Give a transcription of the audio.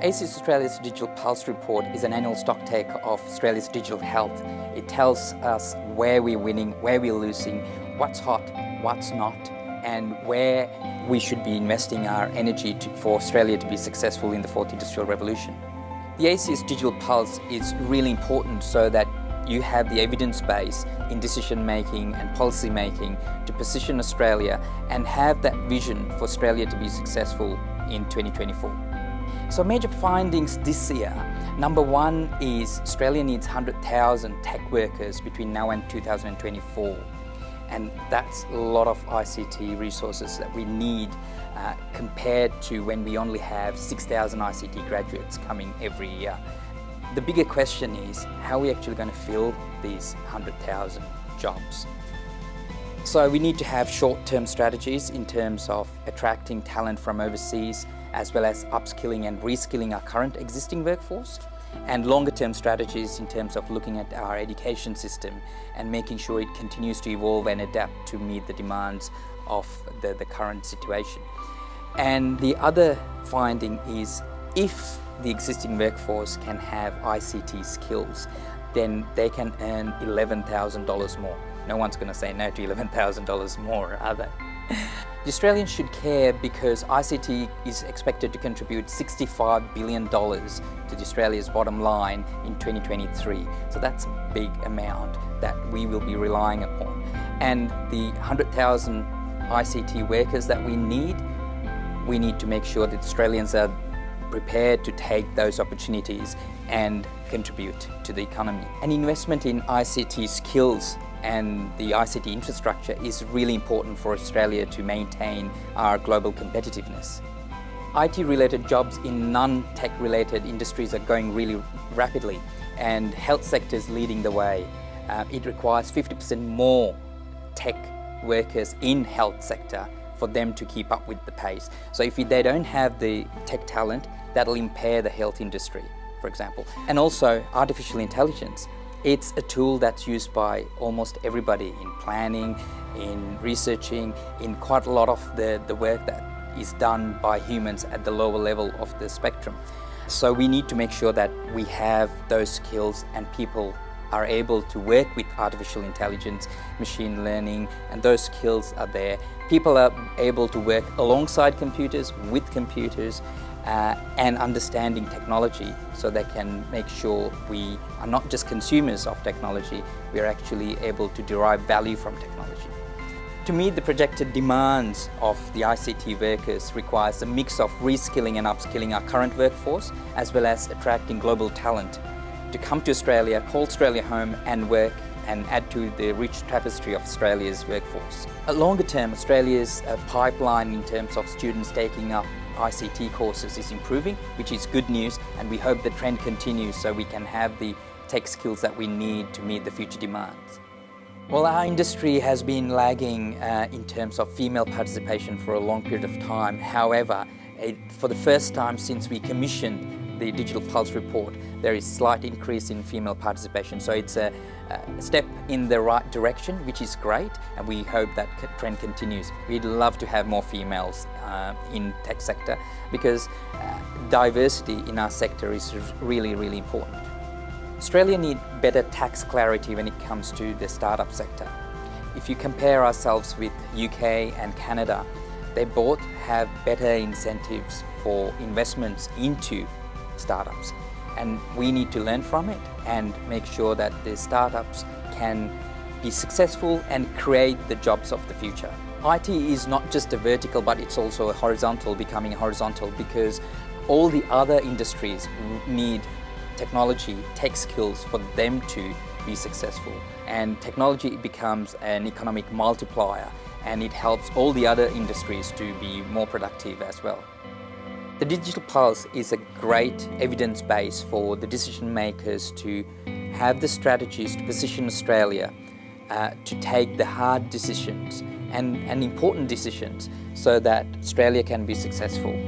ACIS Australia's Digital Pulse Report is an annual stocktake of Australia's digital health. It tells us where we're winning, where we're losing, what's hot, what's not, and where we should be investing our energy for Australia to be successful in the fourth industrial revolution. The ACIS Digital Pulse is really important so that you have the evidence base in decision making and policy making to position Australia and have that vision for Australia to be successful in 2024. So major findings this year. Number one is Australia needs 100,000 tech workers between now and 2024. And that's a lot of ICT resources that we need compared to when we only have 6,000 ICT graduates coming every year. The bigger question is, how are we actually going to fill these 100,000 jobs? So we need to have short-term strategies in terms of attracting talent from overseas, as well as upskilling and reskilling our current existing workforce, and longer-term strategies in terms of looking at our education system and making sure it continues to evolve and adapt to meet the demands of the current situation. And the other finding is, if the existing workforce can have ICT skills, then they can earn $11,000 more. No one's going to say no to $11,000 more, are they? The Australians should care because ICT is expected to contribute $65 billion to Australia's bottom line in 2023. So that's a big amount that we will be relying upon. And the 100,000 ICT workers that we need to make sure that Australians are prepared to take those opportunities and contribute to the economy. An investment in ICT skills and the ICT infrastructure is really important for Australia to maintain our global competitiveness. IT-related jobs in non-tech related industries are going really rapidly, and health sector is leading the way. It requires 50% more tech workers in health sector for them to keep up with the pace. So if they don't have the tech talent, that'll impair the health industry, for example. And also artificial intelligence. It's a tool that's used by almost everybody in planning, in researching, in quite a lot of the work that is done by humans at the lower level of the spectrum. So we need to make sure that we have those skills and people are able to work with artificial intelligence, machine learning, and those skills are there. People are able to work alongside computers, with computers, and understanding technology, so they can make sure we are not just consumers of technology, we are actually able to derive value from technology. To meet the projected demands of the ICT workers requires a mix of reskilling and upskilling our current workforce, as well as attracting global talent to come to Australia, call Australia home and work and add to the rich tapestry of Australia's workforce. At longer term, Australia's pipeline in terms of students taking up ICT courses is improving, which is good news, and we hope the trend continues so we can have the tech skills that we need to meet the future demands. Well, our industry has been lagging in terms of female participation for a long period of time. However, for the first time since we commissioned the Digital Pulse Report, there is slight increase in female participation. So it's a step in the right direction, which is great, and we hope that trend continues. We'd love to have more females in tech sector because diversity in our sector is really, really important. Australia needs better tax clarity when it comes to the startup sector. If you compare ourselves with UK and Canada, they both have better incentives for investments into startups, and we need to learn from it and make sure that the startups can be successful and create the jobs of the future. IT is not just a vertical, but it's also a horizontal, becoming a horizontal, because all the other industries need technology, tech skills for them to be successful. And technology becomes an economic multiplier, and it helps all the other industries to be more productive as well. The Digital Pulse is a great evidence base for the decision makers to have the strategies to position Australia to take the hard decisions and important decisions so that Australia can be successful.